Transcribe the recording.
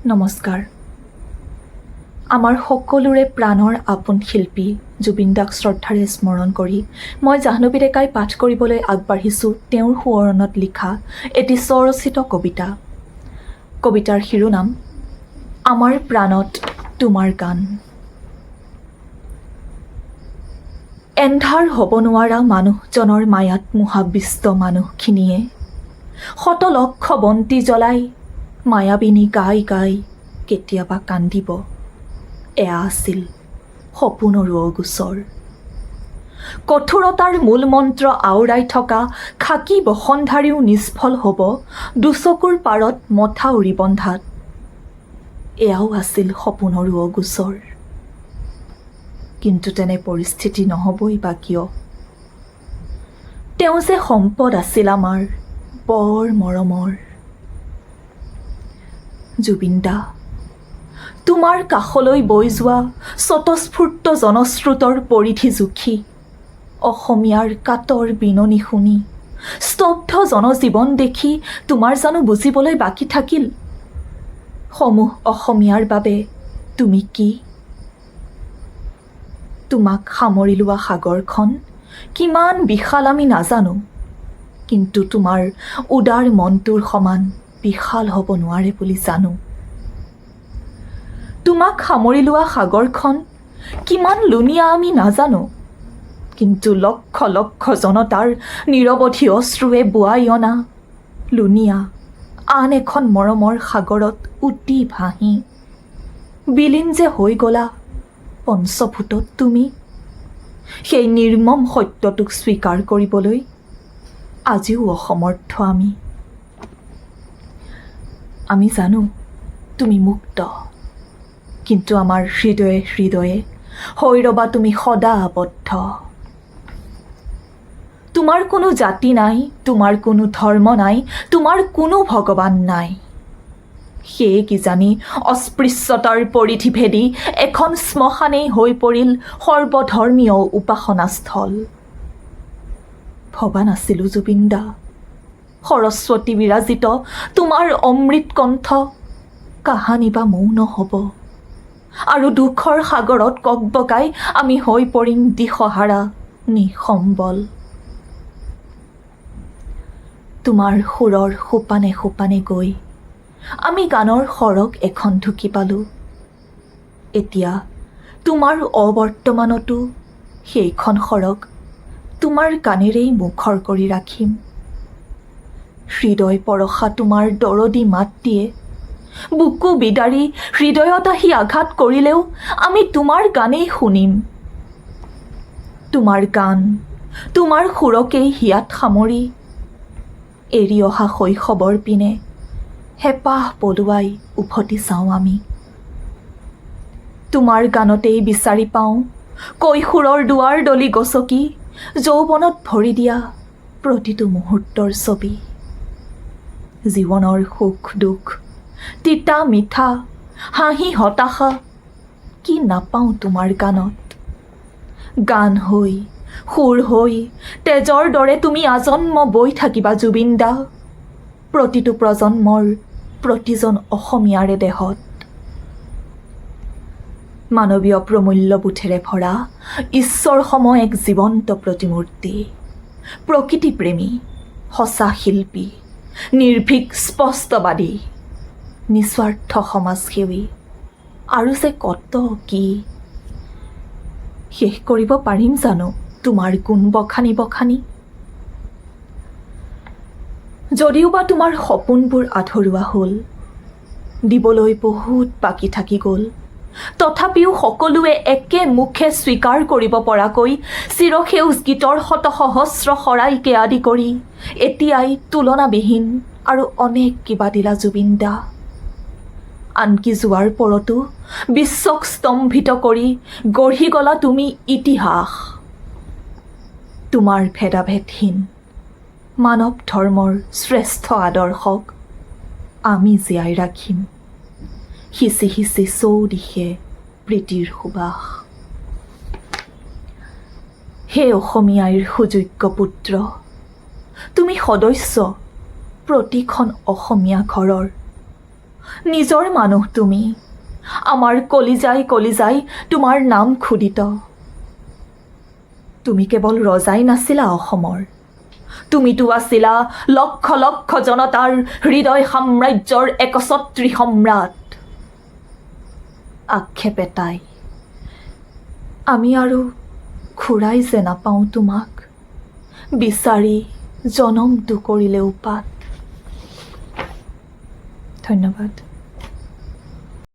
নমস্কাৰ। আমাৰ সকলোৰে প্ৰাণৰ আপোন শিল্পী জুবিন দাক শ্ৰদ্ধাৰে স্মৰণ কৰি মই জাহ্নৱী ডেকাই পাঠ কৰিবলৈ আগবাঢ়িছোঁ তেওঁৰ সোঁৱৰণত লিখা এটি স্বৰচিত কবিতা। কবিতাৰ শিৰোনাম আমাৰ প্ৰাণত তোমাৰ গান। এন্ধাৰ হ'ব নোৱাৰা মানুহজনৰ মায়াত মোহাবিষ্ট মানুহখিনিয়ে শত লক্ষ বন্তি জ্বলাই মায়াবিনী গাই গাই কেতিয়াবা কান্দিব। এয়া আছিল সপোনৰো অগোচৰ। কঠোৰতাৰ মূল মন্ত্ৰ আওৰাই থকা খাকী বসন্ধাৰীও নিষ্ফল হ'ব দুচকুৰ পাৰত মথাউৰি বন্ধাত। এয়াও আছিল সপোনৰো অগোচৰ। কিন্তু তেনে পৰিস্থিতি নহ'বই বা কিয়? তেওঁ যে সম্পদ আছিল আমাৰ বৰ মৰমৰ। জুবিন দা, তোমাৰ কাষলৈ বৈ যোৱা স্বতঃস্ফূৰ্ত জনস্ৰোতৰ পৰিধি জুখি অসমীয়াৰ কাতৰ বিননি শুনি স্তব্ধ জনজীৱন দেখি তোমাৰ জানো বুজিবলৈ বাকী থাকিল সমূহ অসমীয়াৰ বাবে তুমি কি? তোমাক সামৰি লোৱা সাগৰখন কিমান বিশাল আমি নাজানো, কিন্তু তোমাৰ উদাৰ মনটোৰ সমান বিশাল হ'ব নোৱাৰে বুলি জানো। তোমাক সামৰি লোৱা সাগৰখন কিমান লুণীয়া আমি নাজানো, কিন্তু লক্ষ লক্ষ জনতাৰ নিৰৱধি অশ্ৰুৱে বোৱাই অনা লুণীয়া আন এখন মৰমৰ সাগৰত উটি ভাহি বিলীন যে হৈ গ'লা পঞ্চভূতত তুমি। সেই নিৰ্মম সত্যটোক স্বীকাৰ কৰিবলৈ আজিও অসমৰ্থ আমি জানো তুমি মুক্ত, কিন্তু আমাৰ হৃদয়ে হৃদয়ে হৈ ৰবা তুমি সদা আবদ্ধ। তোমাৰ কোনো জাতি নাই, তোমাৰ কোনো ধৰ্ম নাই, তোমাৰ কোনো ভগৱান নাই। সেয়ে কিজানি অস্পৃশ্যতাৰ পৰিধি ভেদি এখন শ্মশানেই হৈ পৰিল সৰ্বধৰ্মীয় উপাসনাস্থল। ভবা নাছিলোঁ জুবিন দা, সৰস্বতী বিৰাজিত তোমাৰ অমৃত কণ্ঠ কাহানি বা মৌন হ'ব আৰু দুখৰ সাগৰত ককবকাই আমি হৈ পৰিম দিশহাৰা নিসম্বল। তোমাৰ সুৰৰ সোপানে সোপানে গৈ আমি গানৰ সৰগ এখন ঢুকি পালোঁ। এতিয়া তোমাৰ অবৰ্তমানতো সেইখন সৰগ তোমাৰ গানেৰেই মুখৰ কৰি ৰাখিম। হৃদয় পৰশা তোমাৰ দৰদী মাত দিয়ে বুকু বিদাৰি হৃদয়ত আহি আঘাত কৰিলেও আমি তোমাৰ গানেই শুনিম। তোমাৰ গান, তোমাৰ সুৰকেই হিয়াত সামৰি এৰি অহা শৈশৱৰ পিনে হেঁপাহ পলুৱাই উভতি চাওঁ আমি। তোমাৰ গানতেই বিচাৰি পাওঁ কৈশোৰৰ দুৱাৰ দলি গছকি যৌৱনত ভৰি দিয়া প্ৰতিটো মুহূৰ্তৰ ছবি। জীৱনৰ সুখ দুখ, তিতা মিঠা, হাঁহি হতাশা কি নাপাওঁ তোমাৰ গানত। গান হৈ সুৰ হৈ তেজৰ দৰে তুমি আজন্ম বৈ থাকিবা জুবিন দা প্ৰতিটো প্ৰজন্মৰ প্ৰতিজন অসমীয়াৰে দেহত। মানৱীয় প্ৰমূল্যবোধেৰে ভৰা ঈশ্বৰ সম এক জীৱন্ত প্ৰতিমূৰ্তি, প্ৰকৃতিপ্ৰেমী, সঁচা শিল্পী, নিৰ্ভীক স্পষ্টবাদী, নিস্বাৰ্থ সমাজসেৱী আৰু যে কত কি। শেষ কৰিব পাৰিম জানো তোমাৰ গুণ বখানি বখানি? যদিওবা তোমাৰ সপোনবোৰ আধৰুৱা হ'ল, দিবলৈ বহুত বাকী থাকি গ'ল, তথাপিও সকলোৱে একে মুখে স্বীকাৰ কৰিব পৰাকৈ চিৰসেউজ গীতৰ শতসহস্ৰ শৰাইকে আদি কৰি এতিয়াই তুলনাবিহীন আৰু অনেক কিবা দিলা জুবিন দা। আনকি যোৱাৰ পৰতো বিশ্বক স্তম্ভিত কৰি গঢ়ি গলা তুমি ইতিহাস। তোমাৰ ভেদাভেদহীন মানৱ ধৰ্মৰ শ্ৰেষ্ঠ আদৰ্শক আমি জীয়াই ৰাখিম সিঁচি সিঁচি চৌদিশে প্ৰীতিৰ সুবাস। হে অসমীয়াৰ সুযোগ্য পুত্ৰ, তুমি সদস্য প্ৰতিখন অসমীয়া ঘৰৰ নিজৰ মানুহ তুমি, আমাৰ কলিজাই কলিজাই তোমাৰ নাম খোদিত। তুমি কেৱল ৰজাই নাছিলা অসমৰ, তুমিতো আছিলা লক্ষ লক্ষ জনতাৰ হৃদয় সাম্ৰাজ্যৰ একছত্ৰী সম্ৰাট। আক্ষেপ এটাই, আমি আৰু ঘূৰাই যে নাপাওঁ তোমাক, বিচাৰি জনমটো কৰিলেও পাত। ধন্যবাদ।